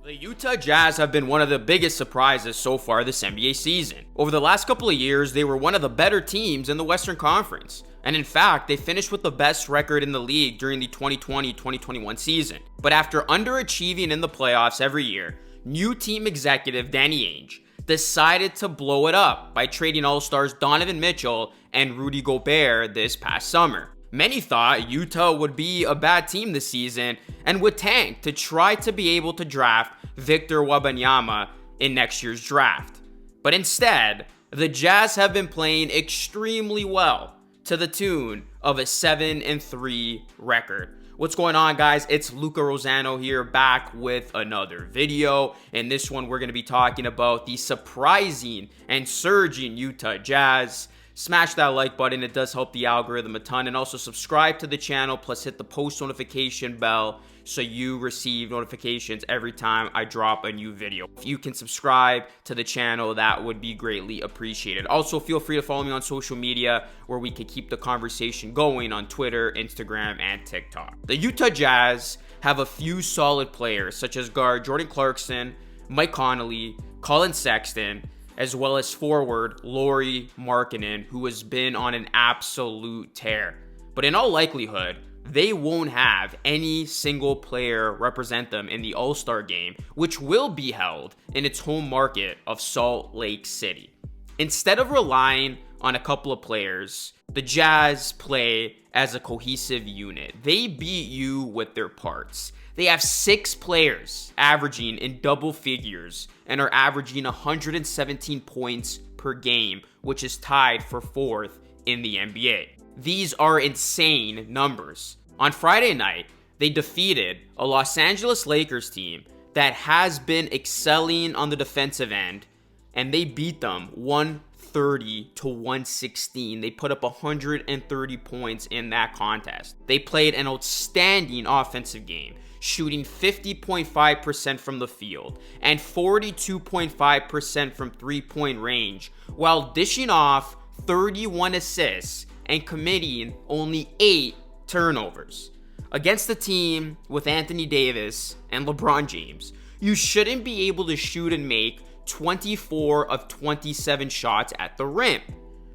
The Utah Jazz have been one of the biggest surprises so far this NBA season. Over the last couple of years, they were one of the better teams in the Western Conference. And in fact, they finished with the best record in the league during the 2020-2021 season. But after underachieving in the playoffs every year, new team executive Danny Ainge decided to blow it up by trading All-Stars Donovan Mitchell and Rudy Gobert this past summer. Many thought Utah would be a bad team this season and would tank to try to be able to draft Victor Wembanyama in next year's draft. But instead, the Jazz have been playing extremely well to the tune of a 7-3 record. What's going on, guys? It's Luca Rosano here, back with another video. In this one, we're going to be talking about the surprising and surging Utah Jazz. Smash that like button, it does help the algorithm a ton, and also subscribe to the channel, plus hit the post notification bell so you receive notifications every time I drop a new video. If you can subscribe to the channel, that would be greatly appreciated. Also, feel free to follow me on social media where we can keep the conversation going on Twitter, Instagram, and TikTok. The Utah Jazz have a few solid players such as guard Jordan Clarkson, Mike Conley, Colin Sexton, as well as forward Lauri Markkanen, who has been on an absolute tear. But in all likelihood, they won't have any single player represent them in the All-Star game, which will be held in its home market of Salt Lake City. Instead of relying on a couple of players, the Jazz play as a cohesive unit. They beat you with their parts. They have 6 players averaging in double figures and are averaging 117 points per game, which is tied for 4th in the NBA. These are insane numbers. On Friday night, they defeated a Los Angeles Lakers team that has been excelling on the defensive end, and they beat them 130-116. They put up 130 points in that contest. They played an outstanding offensive game, shooting 50.5% from the field and 42.5% from three-point range, while dishing off 31 assists and committing only 8 turnovers. Against a team with Anthony Davis and LeBron James, you shouldn't be able to shoot and make 24 of 27 shots at the rim.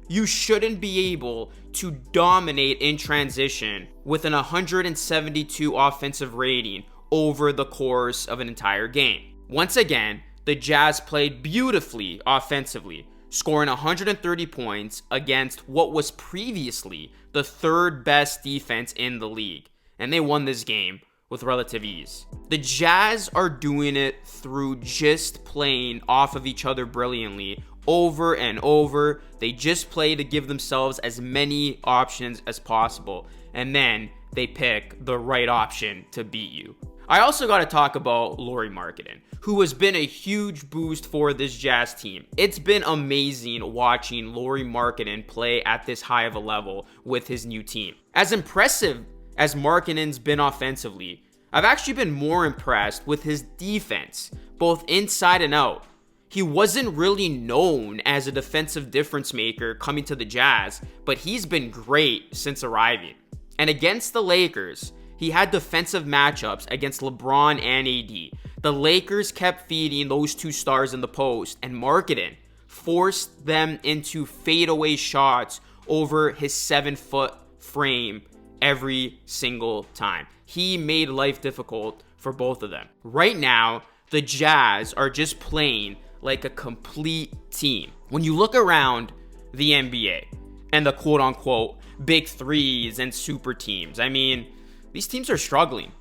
You shouldn't be able to dominate in transition with an 172 offensive rating over the course of an entire game. Once again, the Jazz played beautifully offensively, scoring 130 points against what was previously the 3rd best defense in the league, and they won this game with relative ease. The Jazz are doing it through just playing off of each other brilliantly over and over. They just play to give themselves as many options as possible, and then they pick the right option to beat you. I also got to talk about Lauri Markkanen, who has been a huge boost for this Jazz team. It's been amazing watching Lauri Markkanen play at this high of a level with his new team. As impressive as Markkanen's been offensively, I've actually been more impressed with his defense, both inside and out. He wasn't really known as a defensive difference maker coming to the Jazz, but he's been great since arriving. And against the Lakers, he had defensive matchups against LeBron and AD. The Lakers kept feeding those 2 stars in the post, and Markkanen forced them into fadeaway shots over his 7-foot frame every single time. He made life difficult for both of them. Right now, the Jazz are just playing like a complete team. When you look around the NBA and the quote-unquote big threes and super teams, I mean, these teams are struggling.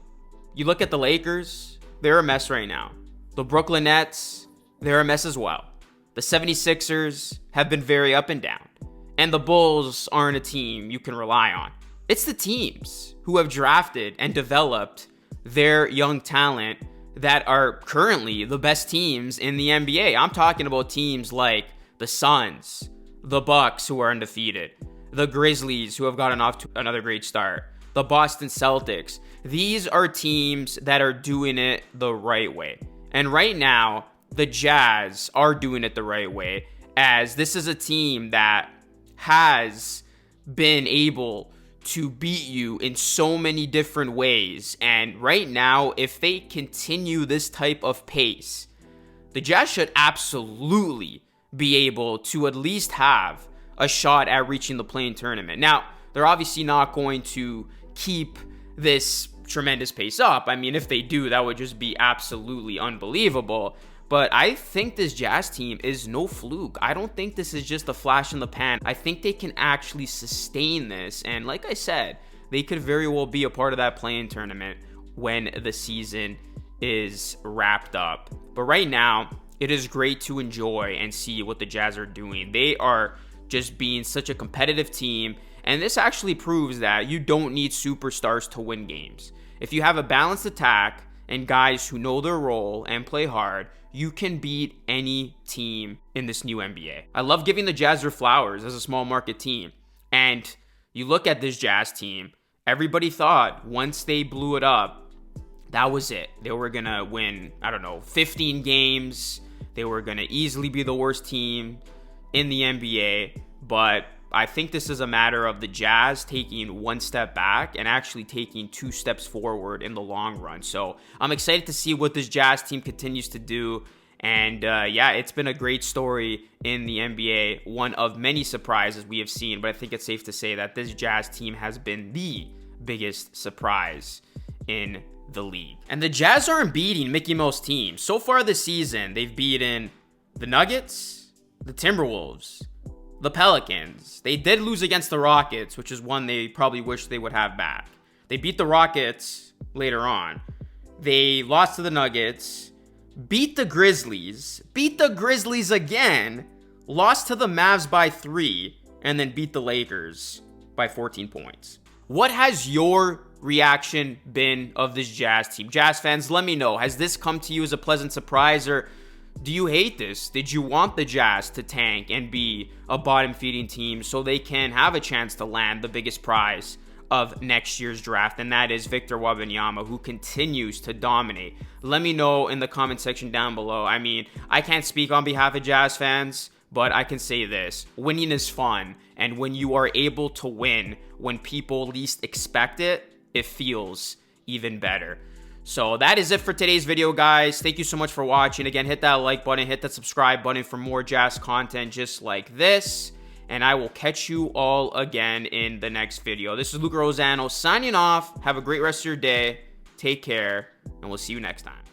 You look at the Lakers, they're a mess right now. The Brooklyn Nets, they're a mess as well. The 76ers have been very up and down. And the Bulls aren't a team you can rely on. It's the teams who have drafted and developed their young talent that are currently the best teams in the NBA. I'm talking about teams like the Suns, the Bucks, who are undefeated, the Grizzlies, who have gotten off to another great start, the Boston Celtics. These are teams that are doing it the right way. And right now, the Jazz are doing it the right way, as this is a team that has been able to beat you in so many different ways. And right now, if they continue this type of pace, the Jazz should absolutely be able to at least have a shot at reaching the play-in tournament. Now, they're obviously not going to keep this tremendous pace up. I mean, if they do, that would just be absolutely unbelievable. But I think this Jazz team is no fluke. I don't think this is just a flash in the pan. I think they can actually sustain this. And like I said, they could very well be a part of that play-in tournament when the season is wrapped up. But right now, it is great to enjoy and see what the Jazz are doing. They are just being such a competitive team. And this actually proves that you don't need superstars to win games. If you have a balanced attack and guys who know their role and play hard, you can beat any team in this new NBA. I love giving the Jazz their flowers as a small market team. And you look at this Jazz team, everybody thought once they blew it up, that was it. They were going to win, 15 games. They were going to easily be the worst team in the NBA. But I think this is a matter of the Jazz taking one step back and actually taking 2 steps forward in the long run. So I'm excited to see what this Jazz team continues to do. And it's been a great story in the NBA. One of many surprises we have seen, but I think it's safe to say that this Jazz team has been the biggest surprise in the league. And the Jazz aren't beating Mickey Mouse teams. So far this season, they've beaten the Nuggets, the Timberwolves, the Pelicans. They did lose against the Rockets, which is one they probably wish they would have back. They beat the Rockets later on. They lost to the Nuggets, beat the Grizzlies again, lost to the Mavs by 3, and then beat the Lakers by 14 points. What has your reaction been of this Jazz team? Jazz fans, let me know. Has this come to you as a pleasant surprise, or do you hate this? Did you want the Jazz to tank and be a bottom-feeding team so they can have a chance to land the biggest prize of next year's draft, and that is Victor Wembanyama, who continues to dominate? Let me know in the comment section down below. I mean, I can't speak on behalf of Jazz fans, but I can say this: winning is fun, and when you are able to win when people least expect it, it feels even better. So that is it for today's video, guys. Thank you so much for watching. Again, hit that like button, hit that subscribe button for more Jazz content just like this. And I will catch you all again in the next video. This is Luca Rosano signing off. Have a great rest of your day. Take care, and we'll see you next time.